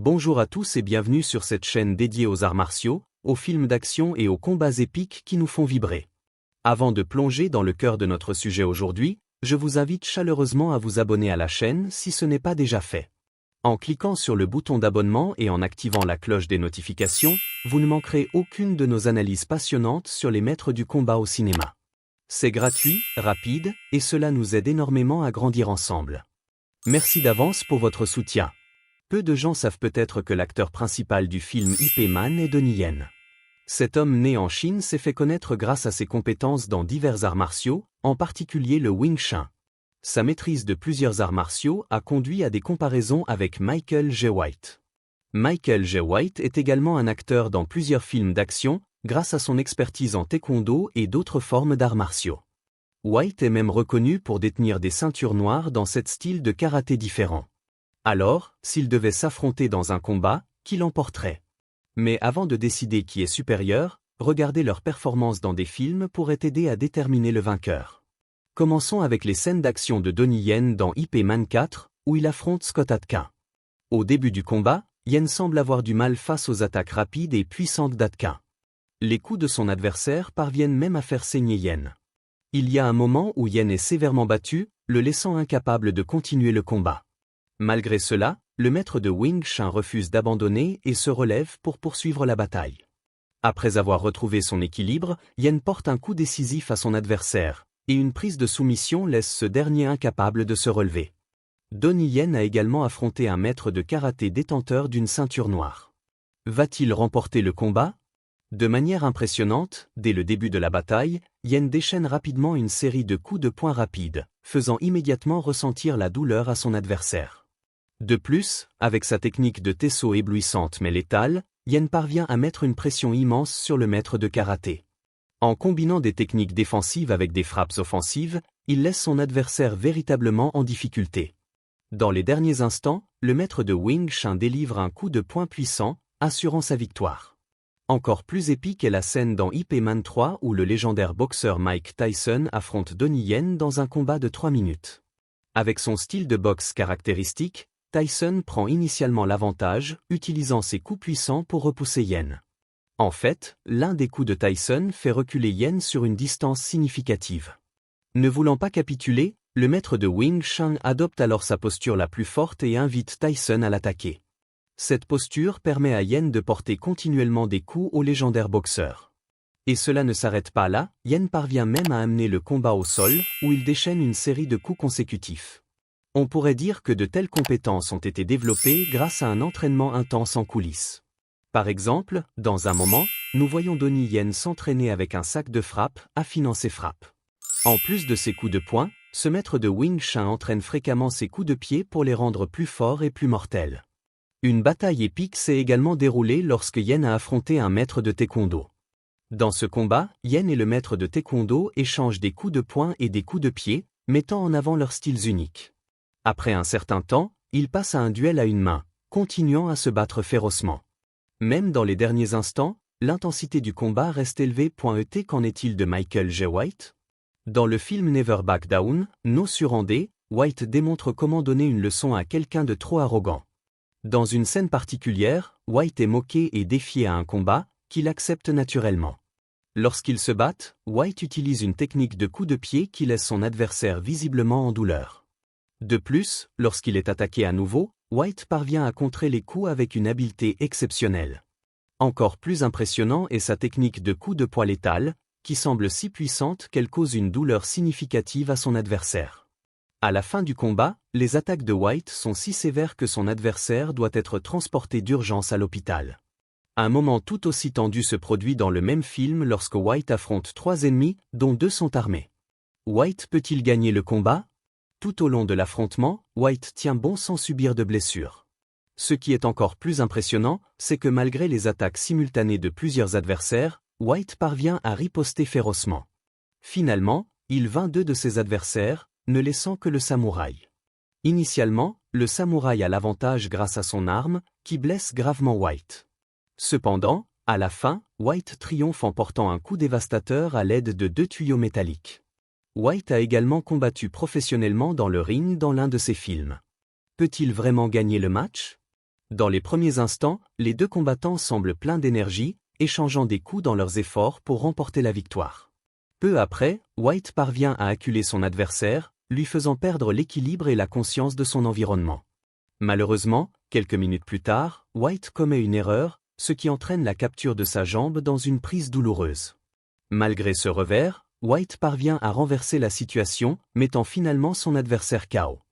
Bonjour à tous et bienvenue sur cette chaîne dédiée aux arts martiaux, aux films d'action et aux combats épiques qui nous font vibrer. Avant de plonger dans le cœur de notre sujet aujourd'hui, je vous invite chaleureusement à vous abonner à la chaîne si ce n'est pas déjà fait. En cliquant sur le bouton d'abonnement et en activant la cloche des notifications, vous ne manquerez aucune de nos analyses passionnantes sur les maîtres du combat au cinéma. C'est gratuit, rapide, et cela nous aide énormément à grandir ensemble. Merci d'avance pour votre soutien. Peu de gens savent peut-être que l'acteur principal du film Ip Man est Donnie Yen. Cet homme né en Chine s'est fait connaître grâce à ses compétences dans divers arts martiaux, en particulier le Wing Chun. Sa maîtrise de plusieurs arts martiaux a conduit à des comparaisons avec Michael Jai White. Michael Jai White est également un acteur dans plusieurs films d'action, grâce à son expertise en taekwondo et d'autres formes d'arts martiaux. White est même reconnu pour détenir des ceintures noires dans 7 styles de karaté différents. Alors, s'il devait s'affronter dans un combat, qui l'emporterait? Mais avant de décider qui est supérieur, regarder leurs performances dans des films pourrait aider à déterminer le vainqueur. Commençons avec les scènes d'action de Donnie Yen dans Ip Man 4, où il affronte Scott Adkin. Au début du combat, Yen semble avoir du mal face aux attaques rapides et puissantes d'Adkin. Les coups de son adversaire parviennent même à faire saigner Yen. Il y a un moment où Yen est sévèrement battu, le laissant incapable de continuer le combat. Malgré cela, le maître de Wing Chun refuse d'abandonner et se relève pour poursuivre la bataille. Après avoir retrouvé son équilibre, Yen porte un coup décisif à son adversaire, et une prise de soumission laisse ce dernier incapable de se relever. Donnie Yen a également affronté un maître de karaté détenteur d'une ceinture noire. Va-t-il remporter le combat? De manière impressionnante, dès le début de la bataille, Yen déchaîne rapidement une série de coups de poing rapides, faisant immédiatement ressentir la douleur à son adversaire. De plus, avec sa technique de Tesso éblouissante mais létale, Yen parvient à mettre une pression immense sur le maître de karaté. En combinant des techniques défensives avec des frappes offensives, il laisse son adversaire véritablement en difficulté. Dans les derniers instants, le maître de Wing Chun délivre un coup de poing puissant, assurant sa victoire. Encore plus épique est la scène dans Ip Man 3 où le légendaire boxeur Mike Tyson affronte Donnie Yen dans un combat de 3 minutes. Avec son style de boxe caractéristique, Tyson prend initialement l'avantage, utilisant ses coups puissants pour repousser Yen. En fait, l'un des coups de Tyson fait reculer Yen sur une distance significative. Ne voulant pas capituler, le maître de Wing Chun adopte alors sa posture la plus forte et invite Tyson à l'attaquer. Cette posture permet à Yen de porter continuellement des coups au légendaire boxeur. Et cela ne s'arrête pas là, Yen parvient même à amener le combat au sol, où il déchaîne une série de coups consécutifs. On pourrait dire que de telles compétences ont été développées grâce à un entraînement intense en coulisses. Par exemple, dans un moment, nous voyons Donnie Yen s'entraîner avec un sac de frappe, affinant ses frappes. En plus de ses coups de poing, ce maître de Wing Chun entraîne fréquemment ses coups de pied pour les rendre plus forts et plus mortels. Une bataille épique s'est également déroulée lorsque Yen a affronté un maître de taekwondo. Dans ce combat, Yen et le maître de taekwondo échangent des coups de poing et des coups de pied, mettant en avant leurs styles uniques. Après un certain temps, ils passent à un duel à une main, continuant à se battre férocement. Même dans les derniers instants, l'intensité du combat reste élevée. Qu'en est-il de Michael Jai White? Dans le film Never Back Down, No Surrender, White démontre comment donner une leçon à quelqu'un de trop arrogant. Dans une scène particulière, White est moqué et défié à un combat, qu'il accepte naturellement. Lorsqu'ils se battent, White utilise une technique de coup de pied qui laisse son adversaire visiblement en douleur. De plus, lorsqu'il est attaqué à nouveau, White parvient à contrer les coups avec une habileté exceptionnelle. Encore plus impressionnant est sa technique de coup de poing létale, qui semble si puissante qu'elle cause une douleur significative à son adversaire. À la fin du combat, les attaques de White sont si sévères que son adversaire doit être transporté d'urgence à l'hôpital. Un moment tout aussi tendu se produit dans le même film lorsque White affronte 3 ennemis, dont 2 sont armés. White peut-il gagner le combat? Tout au long de l'affrontement, White tient bon sans subir de blessures. Ce qui est encore plus impressionnant, c'est que malgré les attaques simultanées de plusieurs adversaires, White parvient à riposter férocement. Finalement, il vainc 2 de ses adversaires, ne laissant que le samouraï. Initialement, le samouraï a l'avantage grâce à son arme, qui blesse gravement White. Cependant, à la fin, White triomphe en portant un coup dévastateur à l'aide de 2 tuyaux métalliques. White a également combattu professionnellement dans le ring dans l'un de ses films. Peut-il vraiment gagner le match? Dans les premiers instants, les deux combattants semblent pleins d'énergie, échangeant des coups dans leurs efforts pour remporter la victoire. Peu après, White parvient à acculer son adversaire, lui faisant perdre l'équilibre et la conscience de son environnement. Malheureusement, quelques minutes plus tard, White commet une erreur, ce qui entraîne la capture de sa jambe dans une prise douloureuse. Malgré ce revers, White parvient à renverser la situation, mettant finalement son adversaire KO.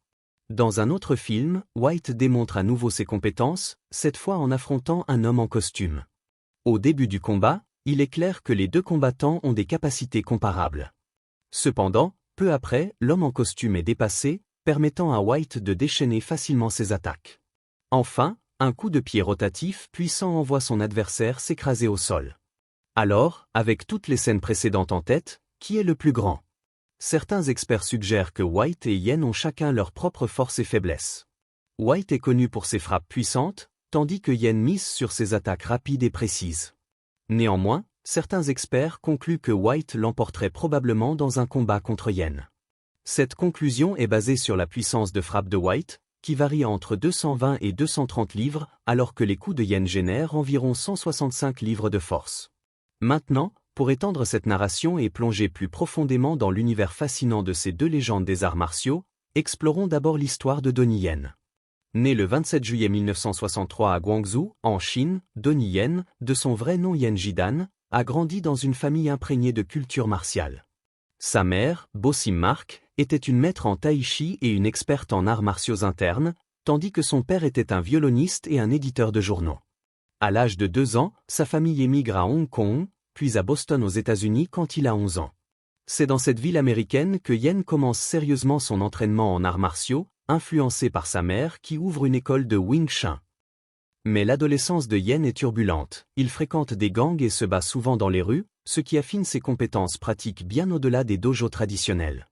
Dans un autre film, White démontre à nouveau ses compétences, cette fois en affrontant un homme en costume. Au début du combat, il est clair que les deux combattants ont des capacités comparables. Cependant, peu après, l'homme en costume est dépassé, permettant à White de déchaîner facilement ses attaques. Enfin, un coup de pied rotatif puissant envoie son adversaire s'écraser au sol. Alors, avec toutes les scènes précédentes en tête, qui est le plus grand? Certains experts suggèrent que White et Yen ont chacun leurs propres forces et faiblesses. White est connu pour ses frappes puissantes, tandis que Yen mise sur ses attaques rapides et précises. Néanmoins, certains experts concluent que White l'emporterait probablement dans un combat contre Yen. Cette conclusion est basée sur la puissance de frappe de White, qui varie entre 220 et 230 livres, alors que les coups de Yen génèrent environ 165 livres de force. Maintenant, pour étendre cette narration et plonger plus profondément dans l'univers fascinant de ces deux légendes des arts martiaux, explorons d'abord l'histoire de Donnie Yen. Né le 27 juillet 1963 à Guangzhou, en Chine, Donnie Yen, de son vrai nom Yen Jidan, a grandi dans une famille imprégnée de culture martiale. Sa mère, Bo Sim Mark, était une maître en tai chi et une experte en arts martiaux internes, tandis que son père était un violoniste et un éditeur de journaux. À l'âge de 2 ans, sa famille émigre à Hong Kong, puis à Boston aux États-Unis quand il a 11 ans. C'est dans cette ville américaine que Yen commence sérieusement son entraînement en arts martiaux, influencé par sa mère qui ouvre une école de Wing Chun. Mais l'adolescence de Yen est turbulente, il fréquente des gangs et se bat souvent dans les rues, ce qui affine ses compétences pratiques bien au-delà des dojos traditionnels.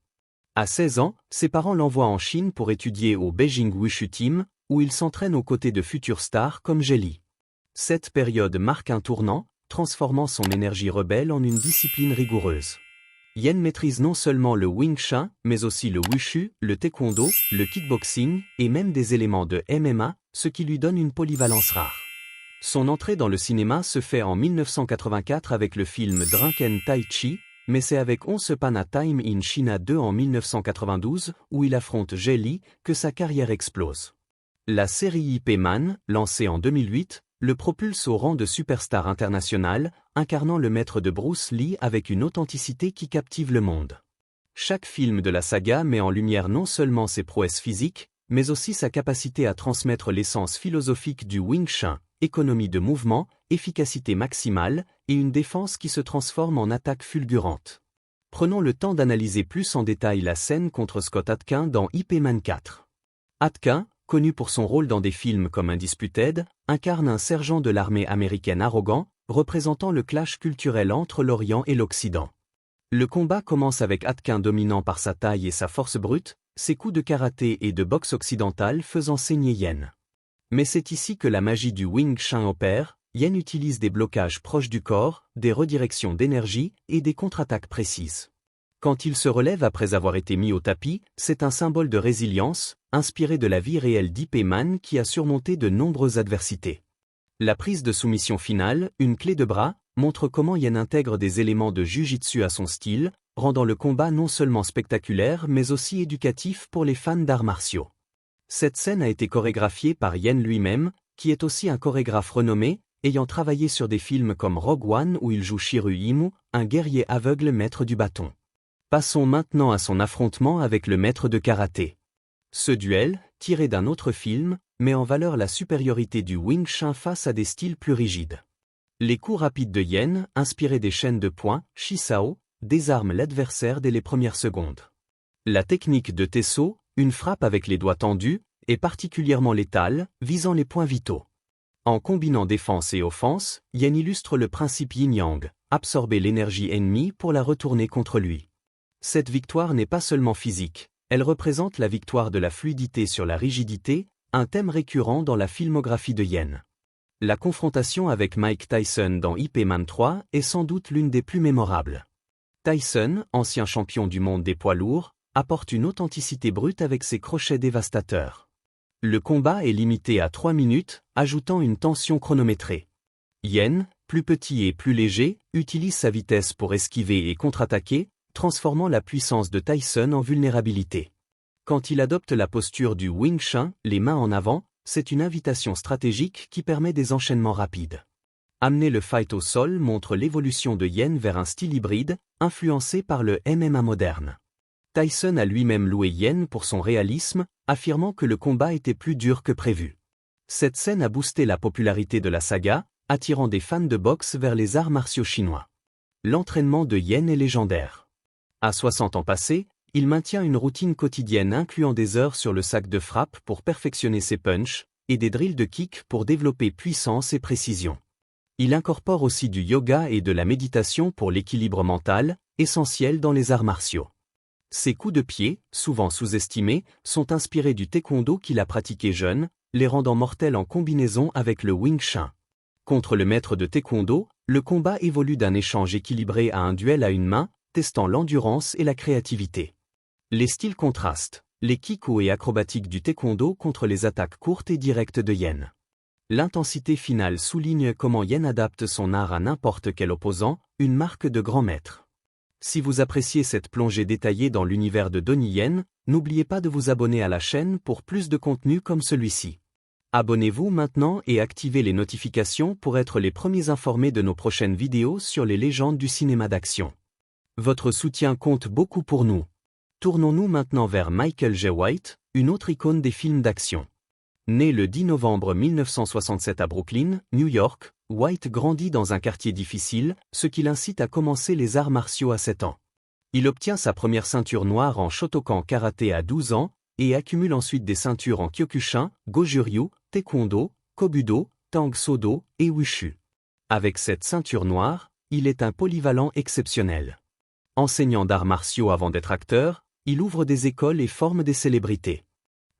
À 16 ans, ses parents l'envoient en Chine pour étudier au Beijing Wushu Team, où il s'entraîne aux côtés de futures stars comme Jet Li. Cette période marque un tournant, transformant son énergie rebelle en une discipline rigoureuse. Yen maîtrise non seulement le Wing Chun, mais aussi le Wushu, le Taekwondo, le kickboxing, et même des éléments de MMA, ce qui lui donne une polyvalence rare. Son entrée dans le cinéma se fait en 1984 avec le film Drunken Tai Chi, mais c'est avec Once Upon a Time in China 2 en 1992, où il affronte Jet Li, que sa carrière explose. La série Ip Man, lancée en 2008, le propulse au rang de superstar international, incarnant le maître de Bruce Lee avec une authenticité qui captive le monde. Chaque film de la saga met en lumière non seulement ses prouesses physiques, mais aussi sa capacité à transmettre l'essence philosophique du Wing Chun, économie de mouvement, efficacité maximale, et une défense qui se transforme en attaque fulgurante. Prenons le temps d'analyser plus en détail la scène contre Scott Adkin dans Ip Man 4. Adkin, connu pour son rôle dans des films comme Undisputed, incarne un sergent de l'armée américaine arrogant, représentant le clash culturel entre l'Orient et l'Occident. Le combat commence avec Adkin dominant par sa taille et sa force brute, ses coups de karaté et de boxe occidentale faisant saigner Yen. Mais c'est ici que la magie du Wing Chun opère, Yen utilise des blocages proches du corps, des redirections d'énergie et des contre-attaques précises. Quand il se relève après avoir été mis au tapis, c'est un symbole de résilience, inspiré de la vie réelle d'Ip Man qui a surmonté de nombreuses adversités. La prise de soumission finale, une clé de bras, montre comment Yen intègre des éléments de jujitsu à son style, rendant le combat non seulement spectaculaire mais aussi éducatif pour les fans d'arts martiaux. Cette scène a été chorégraphiée par Yen lui-même, qui est aussi un chorégraphe renommé, ayant travaillé sur des films comme Rogue One où il joue Shiru Imu, un guerrier aveugle maître du bâton. Passons maintenant à son affrontement avec le maître de karaté. Ce duel, tiré d'un autre film, met en valeur la supériorité du Wing Chun face à des styles plus rigides. Les coups rapides de Yen, inspirés des chaînes de poing, Shisao, désarment l'adversaire dès les premières secondes. La technique de Tesso, une frappe avec les doigts tendus, est particulièrement létale, visant les points vitaux. En combinant défense et offense, Yen illustre le principe yin-yang, absorber l'énergie ennemie pour la retourner contre lui. Cette victoire n'est pas seulement physique, elle représente la victoire de la fluidité sur la rigidité, un thème récurrent dans la filmographie de Yen. La confrontation avec Mike Tyson dans Ip Man 3 est sans doute l'une des plus mémorables. Tyson, ancien champion du monde des poids lourds, apporte une authenticité brute avec ses crochets dévastateurs. Le combat est limité à 3 minutes, ajoutant une tension chronométrée. Yen, plus petit et plus léger, utilise sa vitesse pour esquiver et contre-attaquer, transformant la puissance de Tyson en vulnérabilité. Quand il adopte la posture du Wing Chun, les mains en avant, c'est une invitation stratégique qui permet des enchaînements rapides. Amener le fight au sol montre l'évolution de Yen vers un style hybride, influencé par le MMA moderne. Tyson a lui-même loué Yen pour son réalisme, affirmant que le combat était plus dur que prévu. Cette scène a boosté la popularité de la saga, attirant des fans de boxe vers les arts martiaux chinois. L'entraînement de Yen est légendaire. À 60 ans passés, il maintient une routine quotidienne incluant des heures sur le sac de frappe pour perfectionner ses punchs, et des drills de kick pour développer puissance et précision. Il incorpore aussi du yoga et de la méditation pour l'équilibre mental, essentiel dans les arts martiaux. Ses coups de pied, souvent sous-estimés, sont inspirés du taekwondo qu'il a pratiqué jeune, les rendant mortels en combinaison avec le Wing Chun. Contre le maître de taekwondo, le combat évolue d'un échange équilibré à un duel à une main, testant l'endurance et la créativité. Les styles contrastent, les kicks hauts et acrobatiques du taekwondo contre les attaques courtes et directes de Yen. L'intensité finale souligne comment Yen adapte son art à n'importe quel opposant, une marque de grand maître. Si vous appréciez cette plongée détaillée dans l'univers de Donnie Yen, n'oubliez pas de vous abonner à la chaîne pour plus de contenu comme celui-ci. Abonnez-vous maintenant et activez les notifications pour être les premiers informés de nos prochaines vidéos sur les légendes du cinéma d'action. Votre soutien compte beaucoup pour nous. Tournons-nous maintenant vers Michael Jai White, une autre icône des films d'action. Né le 10 novembre 1967 à Brooklyn, New York, White grandit dans un quartier difficile, ce qui l'incite à commencer les arts martiaux à 7 ans. Il obtient sa première ceinture noire en Shotokan karaté à 12 ans, et accumule ensuite des ceintures en Kyokushin, Goju-ryu, Taekwondo, Kobudo, Tang Soo-do et Wushu. Avec cette ceinture noire, il est un polyvalent exceptionnel. Enseignant d'arts martiaux avant d'être acteur, il ouvre des écoles et forme des célébrités.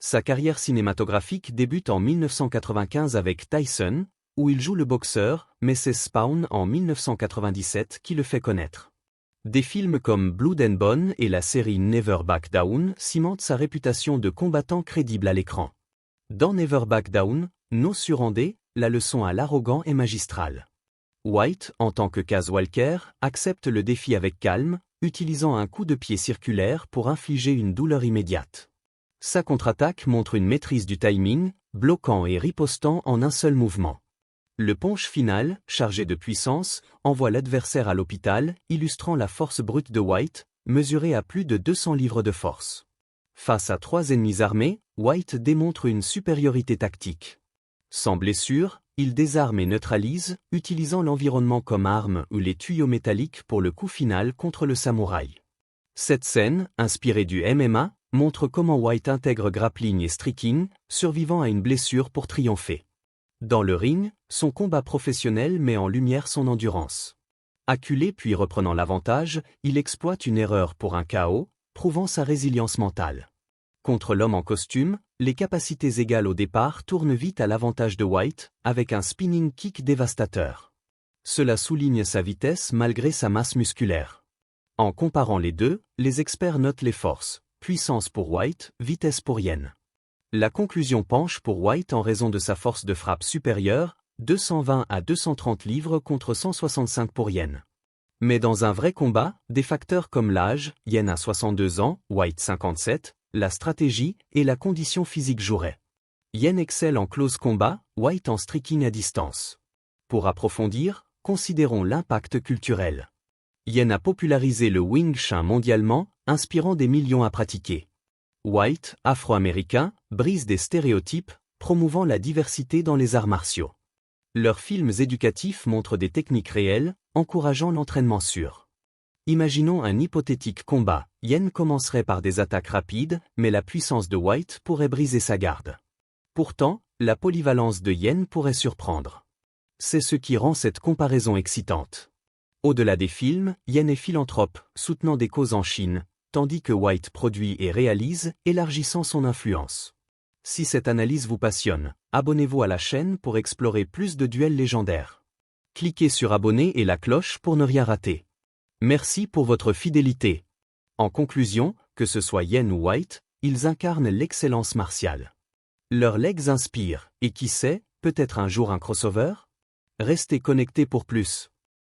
Sa carrière cinématographique débute en 1995 avec Tyson, où il joue le boxeur, Mrs. Spawn en 1997 qui le fait connaître. Des films comme Blood and Bone et la série Never Back Down cimentent sa réputation de combattant crédible à l'écran. Dans Never Back Down, No Surrender, la leçon à l'arrogant est magistrale. White, en tant que Kaz Walker, accepte le défi avec calme, utilisant un coup de pied circulaire pour infliger une douleur immédiate. Sa contre-attaque montre une maîtrise du timing, bloquant et ripostant en un seul mouvement. Le punch final, chargé de puissance, envoie l'adversaire à l'hôpital, illustrant la force brute de White, mesurée à plus de 200 livres de force. Face à 3 ennemis armés, White démontre une supériorité tactique. Sans blessure, il désarme et neutralise, utilisant l'environnement comme arme ou les tuyaux métalliques pour le coup final contre le samouraï. Cette scène, inspirée du MMA, montre comment White intègre grappling et striking, survivant à une blessure pour triompher. Dans le ring, son combat professionnel met en lumière son endurance. Acculé puis reprenant l'avantage, il exploite une erreur pour un KO, prouvant sa résilience mentale. Contre l'homme en costume, les capacités égales au départ tournent vite à l'avantage de White, avec un spinning kick dévastateur. Cela souligne sa vitesse malgré sa masse musculaire. En comparant les deux, les experts notent les forces, puissance pour White, vitesse pour Yen. La conclusion penche pour White en raison de sa force de frappe supérieure, 220 à 230 livres contre 165 pour Yen. Mais dans un vrai combat, des facteurs comme l'âge, Yen a 62 ans, White 57, la stratégie et la condition physique joueraient. Yen excelle en close combat, White en striking à distance. Pour approfondir, considérons l'impact culturel. Yen a popularisé le Wing Chun mondialement, inspirant des millions à pratiquer. White, afro-américain, brise des stéréotypes, promouvant la diversité dans les arts martiaux. Leurs films éducatifs montrent des techniques réelles, encourageant l'entraînement sûr. Imaginons un hypothétique combat, Yen commencerait par des attaques rapides, mais la puissance de White pourrait briser sa garde. Pourtant, la polyvalence de Yen pourrait surprendre. C'est ce qui rend cette comparaison excitante. Au-delà des films, Yen est philanthrope, soutenant des causes en Chine, tandis que White produit et réalise, élargissant son influence. Si cette analyse vous passionne, abonnez-vous à la chaîne pour explorer plus de duels légendaires. Cliquez sur abonner et la cloche pour ne rien rater. Merci pour votre fidélité. En conclusion, que ce soit Yen ou White, ils incarnent l'excellence martiale. Leurs legs inspirent, et qui sait, peut-être un jour un crossover? Restez connectés pour plus.